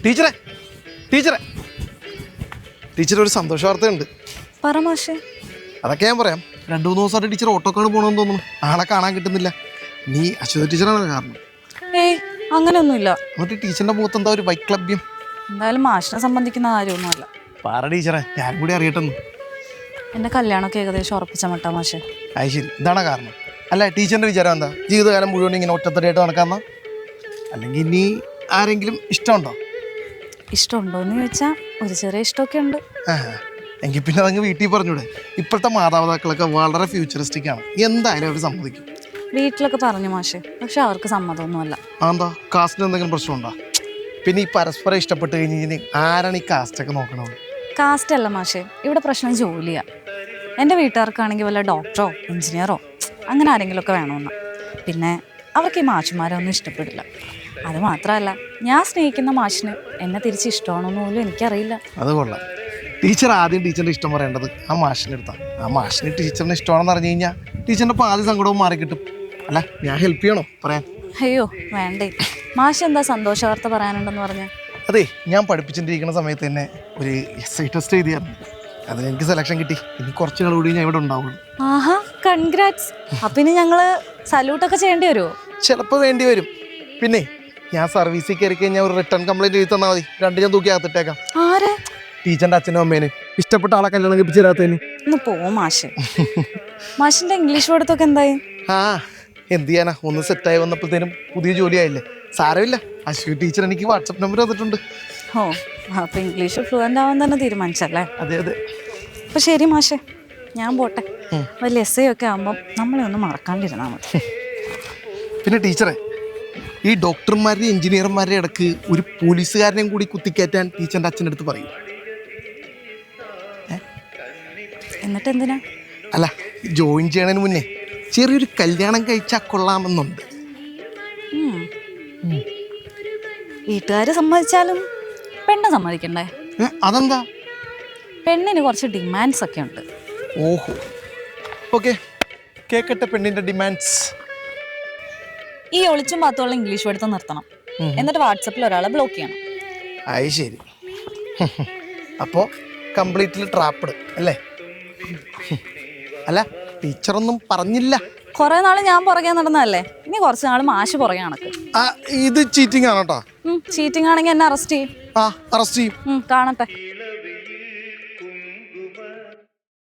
ടീച്ചറെ ടീച്ചറെ ടീച്ചർ ഒരു സന്തോഷ വാർത്തയുണ്ട്. പറ മാഷേ. അതൊക്കെ ഞാൻ പറയാം. 2-3 ദിവസമായിട്ട് ടീച്ചർ ഓട്ടോക്കാണ് പോകണമെന്ന് തോന്നുന്നു. ആളെ കാണാൻ കിട്ടുന്നില്ല. നീ അശ്വതി ടീച്ചറാണ് കാരണം. ഏയ് അങ്ങനെയൊന്നുമില്ല. എന്നിട്ട് ടീച്ചറിന്റെ മുഖത്ത് എന്താ ഒരു വൈക്ലഭ്യം? എന്തായാലും മാഷിനെ സംബന്ധിക്കുന്ന കാര്യമൊന്നുമല്ല. പറ ടീച്ചറെ, ഞാൻ കൂടി അറിയട്ടെന്ന്. എന്റെ കല്യാണമൊക്കെ ഏകദേശം ഉറപ്പിച്ച മട്ടാ മാഷേ. അത് ശരി, ഇതാണ് കാരണം. അല്ല ടീച്ചറിന്റെ വിചാരം എന്താ? ജീവിതകാലം മുഴുവൻ ഇങ്ങനെ ഒറ്റത്തടിയായിട്ട് നടക്കാന്ന? അല്ലെങ്കിൽ ഇനി ആരെങ്കിലും ഇഷ്ടമുണ്ടോ? ഇഷ്ടമുണ്ടോയെന്ന് ചോദിച്ചാൽ ഒരു ചെറിയ ഇഷ്ടമൊക്കെ ഉണ്ട്. എങ്കിൽ പിന്നെ അതങ്ങ് വീട്ടിൽ പറഞ്ഞൂടെ? ഇപ്പോഴത്തെ മാതാപിതാക്കളൊക്കെ വളരെ ഫ്യൂച്ചറിസ്റ്റിക് ആണ്. എന്തായാലും അവർ സമ്മതിക്കും. വീട്ടിലൊക്കെ പറഞ്ഞു മാഷേ, പക്ഷെ അവർക്ക് സമ്മതമൊന്നുമല്ല. എന്താ, കാസ്റ്റിന് എന്തെങ്കിലും പ്രശ്നമുണ്ടോ? പിന്നെ ഈ പരസ്പരം ഇഷ്ടപ്പെട്ട് കഴിഞ്ഞ് ആരാണ് ഈ കാസ്റ്റൊക്കെ നോക്കണത്? കാസ്റ്റ് അല്ല മാഷേ, ഇവിടെ പ്രശ്നം ജോലിയാ. എൻ്റെ വീട്ടുകാർക്കാണെങ്കിൽ വല്ല ഡോക്ടറോ എഞ്ചിനീയറോ അങ്ങനെ ആരെങ്കിലുമൊക്കെ വേണമെന്ന്. പിന്നെ അവർക്ക് ഈ മാഷുമാരെ ഒന്നും ഇഷ്ടപ്പെടില്ല. അത് മാത്രമല്ല, ഞാൻ സ്നേഹിക്കുന്ന മാഷിന് എന്നെ തിരിച്ച് ഇഷ്ടമാണോന്ന് പോലും എനിക്കറിയില്ല. അത് കൊള്ളാം. ടീച്ചർ ആദ്യം ടീച്ചറിൻ്റെ ഇഷ്ടം പറയേണ്ടത് ആ മാഷിൻ്റെ അടുത്താണ്. ആ മാഷിന് ടീച്ചറിന് ഇഷ്ടമാണെന്ന് അറിഞ്ഞു കഴിഞ്ഞാൽ ടീച്ചറിൻ്റെ പാതി സങ്കടവും മാറിക്കിട്ടും. അല്ല, ഞാൻ ഹെൽപ്പ് ചെയ്യണോ പറയാൻ? അയ്യോ വേണ്ടേ. മാഷ് എന്താ സന്തോഷ വാർത്ത പറയാനുണ്ടെന്ന് പറഞ്ഞാൽ? അതെ, ഞാൻ പഠിപ്പിച്ചിട്ടിരിക്കുന്ന സമയത്ത് തന്നെ ഒരു SI ടെസ്റ്റ് എഴുതിയായിരുന്നു. അതിന് എനിക്ക് സെലക്ഷൻ കിട്ടി. ഇനി കുറച്ച് നാൾ കൂടി ഞാൻ ഇവിടെ ഉണ്ടാവുള്ളൂ. ആഹാ, കൺഗ്രാറ്റ്സ്. അപ്പം ഇനി ഞങ്ങള് സല്യൂട്ടൊക്കെ ചെയ്യേണ്ടി വരുമോ? ചിലപ്പോൾ വേണ്ടി വരും. പിന്നെ ഞാൻ സർവീസിൽ കയറി കഴിഞ്ഞാൽ ഒരു റിട്ടേൺ കംപ്ലൈൻറ്റ് എഴുതി തന്നാൽ മതി. 2 ഞാൻ തൂക്കി അകത്തിട്ടേക്കാം. ആരെ? ടീച്ചറിൻ്റെ അച്ഛനും അമ്മേനും. ഇഷ്ടപ്പെട്ട ആളെ കല്യാണം കഴിപ്പിച്ച് തരാത്തതിന്. ഒന്ന് പോ മാഷെ. മാഷിന്റെ ഇംഗ്ലീഷ് പഠിത്തമൊക്കെ എന്തായി? എന്ത് ചെയ്യാനാ, ഒന്ന് സെറ്റായി വന്നപ്പോഴത്തേനും പുതിയ ജോലിയായില്ലേ. സാരമില്ല, അശ്വതി ടീച്ചർ എനിക്ക് വാട്സപ്പ് നമ്പർ തന്നിട്ടുണ്ട്. ഓ, അപ്പൊ ഇംഗ്ലീഷ് ഫ്ലുവൻ്റ് ആവാൻ തന്നെ തീരുമാനിച്ചല്ലേ? അതെ അതെ. അപ്പൊ ശരി മാഷെ, ഞാൻ പോട്ടെ. വലിയ SI ഒക്കെ ആകുമ്പം നമ്മളെ ഒന്നും മറക്കാണ്ടിരുന്നാൽ മതി. പിന്നെ ടീച്ചറെ, ഈ ഡോക്ടർമാരുടെ എഞ്ചിനീയർമാരുടെ ഇടയ്ക്ക് ഒരു പോലീസുകാരനെയും കൂടി കുത്തിക്കയറ്റാൻ ടീച്ചറിൻ്റെ അച്ഛൻ്റെ അടുത്ത് പറയും. എന്നിട്ട് എന്തിനാ? അല്ല, ജോയിൻ ചെയ്യണതിന് മുന്നേ ചെറിയൊരു കല്യാണം കഴിച്ചാൽ കൊള്ളാമെന്നുണ്ട്. വീട്ടുകാർ സമ്മതിച്ചാലും പെണ്ണ് സമ്മതിക്കണ്ടേ? അതെന്താ? പെണ്ണിന് കുറച്ച് ഡിമാൻഡ്സ് ഒക്കെ ഉണ്ട്. ഓഹോ, ഓക്കെ, കേക്കട്ടെ പെണ്ണിന്റെ ഡിമാൻഡ്സ്. ഈ ഒളിച്ചും പാത്തുള്ള ഇംഗ്ലീഷ് പഠിത്തം നിർത്തണം. എന്നിട്ട് വാട്സപ്പിൽ ഒരാളെ ബ്ലോക്ക് ചെയ്യണം. അത് ശരി. അപ്പോൾ കംപ്ലീറ്റ്ലി ട്രാപ്പ്ഡ് അല്ലേ? അല്ല, ടീച്ചറൊന്നും പറഞ്ഞില്ല. കുറെ നാള് ഞാൻ പുറകെ നടന്നതല്ലേ, ഇനി കുറച്ച് നാൾ മാഷ് പുറകെ നടക്ക്. ഇത് ചീറ്റിംഗ് ആണോ? ചീറ്റിംഗ് ആണെങ്കിൽ എന്നെ അറസ്റ്റ് ചെയ്യും. അറസ്റ്റ് ചെയ്യും. കാണട്ടെ.